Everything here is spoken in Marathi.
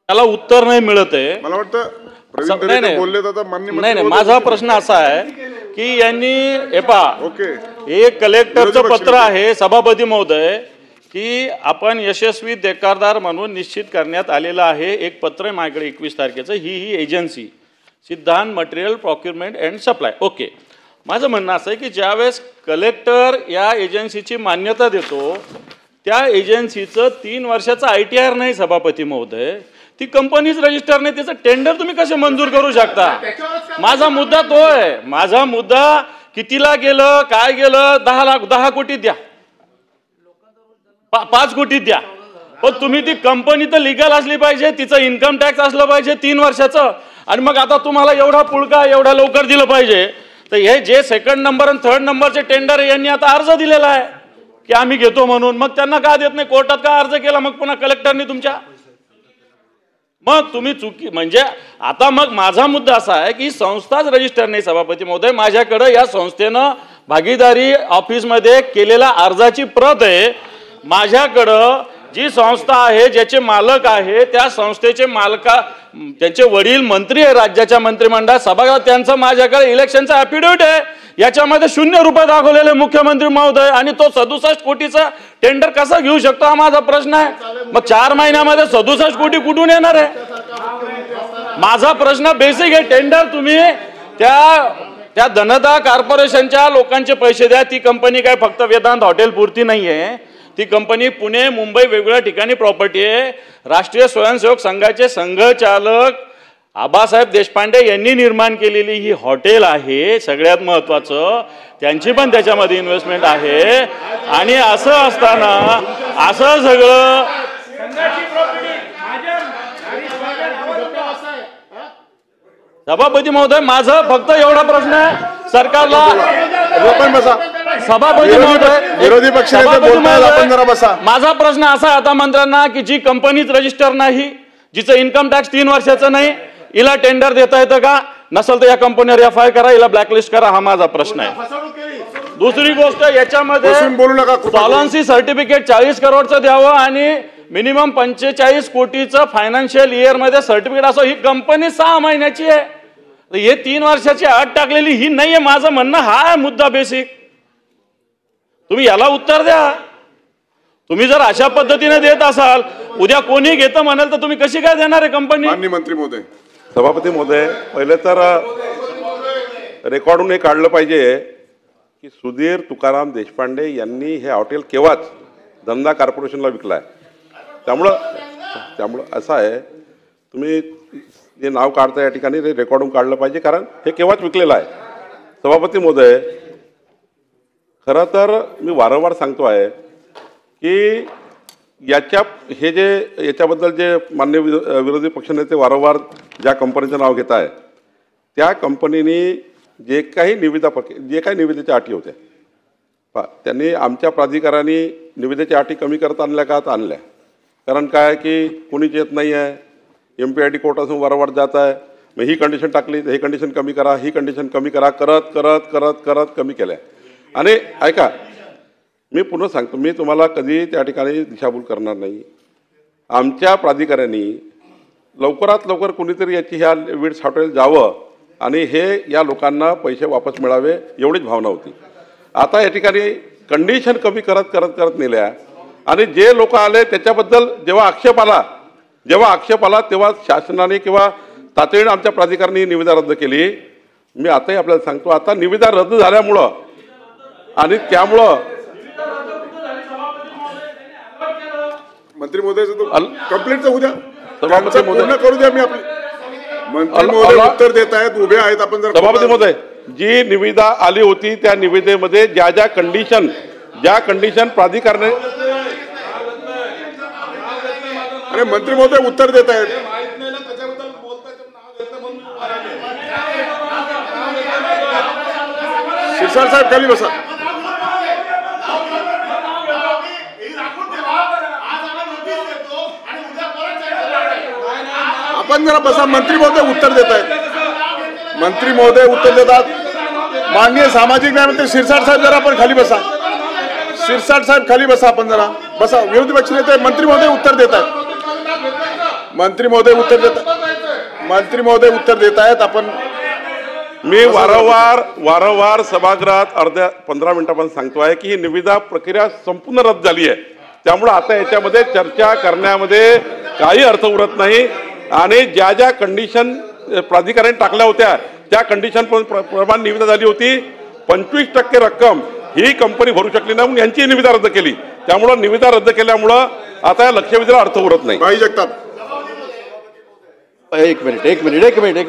त्याला उत्तर नाही मिळत आहे. मला वाटतं प्रवीण दरेकर बोलले तर मान्य नाही नाही, माझा प्रश्न असा आहे की यांनी ओके एक कलेक्टरचं पत्र आहे सभापती महोदय की आपण यशस्वी देकारदार म्हणून निश्चित करण्यात आलेलं आहे. एक पत्र आहे माझ्याकडे 21 तारखेचं. ही एजन्सी सिद्धांत material procurement and supply. Okay, माझं म्हणणं असं आहे की ज्यावेळेस कलेक्टर या एजन्सीची मान्यता देतो त्या एजन्सीचं 3 वर्षाचं ITR नाही सभापती महोदय, ती कंपनीच रजिस्टर नाही, त्याचं टेंडर तुम्ही कसे मंजूर करू शकता? माझा मुद्दा तो आहे. माझा मुद्दा कितीला गेलं, काय गेलं, 10 कोटी द्या, 5 कोटी द्या, पण तुम्ही ती कंपनी तर लिगल असली पाहिजे, तिचं इन्कम टॅक्स असलं पाहिजे 3 वर्षाचं. आणि मग आता तुम्हाला एवढा पुळका एवढा लवकर दिलं पाहिजे. तर हे जे 2nd नंबर आणि 3rd नंबरचे टेंडर यांनी आता अर्ज दिलेला आहे की आम्ही घेतो म्हणून, मग त्यांना का देत नाही? कोर्टात का अर्ज केला मग पुन्हा कलेक्टरनी तुमच्या? मग तुम्ही चुकी म्हणजे आता मग माझा मुद्दा असा आहे की संस्थाच रजिस्टर नाही सभापती महोदय. माझ्याकडे या संस्थेनं भागीदारी ऑफिसमध्ये केलेल्या अर्जाची प्रत आहे. माझ्याकडं जी संस्था आहे ज्याचे मालक आहे त्या संस्थेचे त्यांचे वडील मंत्री आहे राज्याच्या मंत्रिमंडळात सभागृहात, त्यांचं माझ्याकडे इलेक्शनचा ॲफिडेव्हिट आहे. याच्यामध्ये 0 रुपये दाखवलेले मुख्यमंत्री महोदय, आणि तो 67 कोटीचा टेंडर कसा घेऊ शकतो हा माझा प्रश्न आहे. मग 4 महिन्यामध्ये 67 कोटी कुठून येणार आहे? माझा प्रश्न बेसिक आहे. टेंडर तुम्ही त्या धनदा कॉर्पोरेशनच्या लोकांचे पैसे द्या. ती कंपनी काय फक्त वेदांत हॉटेल पुरती नाही आहे, ती कंपनी पुणे मुंबई वेगवेगळ्या ठिकाणी प्रॉपर्टी आहे. राष्ट्रीय स्वयंसेवक संघाचे संघचालक आबासाहेब देशपांडे यांनी निर्माण केलेली ही हॉटेल आहे. सगळ्यात महत्वाचं त्यांची पण त्याच्यामध्ये इन्व्हेस्टमेंट आहे. आणि असं असताना असं सगळं सभापती महोदय माझा फक्त एवढा प्रश्न आहे सरकारला. सभापती महोदय विरोधी पक्ष माझा प्रश्न असा आहे आता मंत्र्यांना की जी कंपनीच रजिस्टर नाही, जिचं इन्कम टॅक्स 3 वर्षाचं नाही, हिला टेंडर देता येतं का? नसेल तर या कंपनीवर FIR करा, हिला ब्लॅकलिस्ट करा. हा माझा प्रश्न आहे. दुसरी गोष्ट याच्यामध्ये सॉलन्सी सर्टिफिकेट 40 करोडचं द्यावं आणि मिनिमम 45 कोटीचं फायनान्शियल इयर मध्ये सर्टिफिकेट असं. ही कंपनी 6 महिन्याची आहे, हे 3 वर्षाची अट टाकलेली ही नाहीये. माझं म्हणणं हा आहे मुद्दा बेसिक. तुम्ही याला उत्तर द्या. तुम्ही जर अशा पद्धतीने देत असाल, उद्या कोणी घेतं म्हणाल तर तुम्ही कशी काय देणार आहे कंपनी? माननीय मंत्री महोदय, सभापती महोदय, पहिले तर रेकॉर्डून हे काढलं पाहिजे की सुधीर तुकाराम देशपांडे यांनी हे हॉटेल केव्हाच धंदा कॉर्पोरेशनला विकलं आहे. त्यामुळं असं आहे, तुम्ही जे नाव काढता या ठिकाणी ते रेकॉर्डून काढलं पाहिजे, कारण हे केव्हाच विकलेलं आहे. सभापती महोदय, खरं तर मी वारंवार सांगतो आहे की याच्याबद्दल जे मान्य विरोधी पक्षनेते वारंवार ज्या कंपनीचं नाव घेत आहे त्या कंपनीने जे काही निविदेच्या अटी होत्या त्यांनी आमच्या प्राधिकाराने निविदेच्या अटी कमी करता आणल्या का? आणल्या. कारण काय की कोणीच येत नाही आहे, MPIT कोर्टातून वारंवार जात आहे. मग ही कंडिशन टाकली, ही कंडिशन कमी करा, ही कंडिशन कमी करा, करत करत करत करत कमी केल्या. आणि ऐका, मी पुन्हा सांगतो, मी तुम्हाला कधी त्या ठिकाणी दिशाभूल करणार नाही. आमच्या प्राधिकाऱ्यांनी लवकरात लवकर कुणीतरी याची ह्या विड्स हॉटेल जावं आणि हे या लोकांना पैसे वापस मिळावे एवढीच भावना होती. आता या ठिकाणी कंडिशन कमी करत करत करत नेल्या आणि जे लोक आले त्याच्याबद्दल जेव्हा आक्षेप आला तेव्हा शासनाने किंवा तातडीने आमच्या प्राधिकाऱ्यांनी निविदा रद्द केली. मी आताही आपल्याला सांगतो, आता निविदा रद्द झाल्यामुळं आणि त्यामुळं मंत्री महोदय कंप्लीट होऊ द्या, पूर्ण करू द्या. मी आपली मंत्री महोदय उत्तर देत आहेत, उभे आहेत. आपण जर सभापती महोदय, जी निविदा आली होती त्या निविदेमध्ये ज्या कंडिशन प्राधिकरणाने, अरे मंत्री महोदय उत्तर देत आहेत. शिरसाट साहेब खाली बसा. आपण जरा बसा. मंत्री महोदय उत्तर देत आहेत. मंत्री महोदय उत्तर देतात. माननीय सामाजिक न्याय मंत्री शिरसाट साहेब जरा आपण खाली बसा. शिरसाट साहेब खाली बसा. आपण जरा बसा. विरोधी पक्ष नेते मंत्री महोदय उत्तर देत आहेत. मंत्री महोदय उत्तर देत आहेत. आपण मी वारंवार सभागृहात 15 मिनिटांपर्यंत सांगतोय की ही निविदा प्रक्रिया संपूर्ण रद्द झाली आहे. त्यामुळे आता याच्यामध्ये चर्चा करण्यामध्ये काही अर्थ उरत नाही. आणि ज्या ज्या कंडिशन प्राधिकरण टाकल्या होत्या त्या कंडिशन प्रमाणे निविदा झाली होती. 25% रक्कम ही कंपनी भरू शकली नाही म्हणून यांची निविदा रद्द केली. त्यामुळं निविदा रद्द केल्यामुळं आता या लक्षवेधीला अर्थ उरत नाही. भाई जगताप, एक मिनिट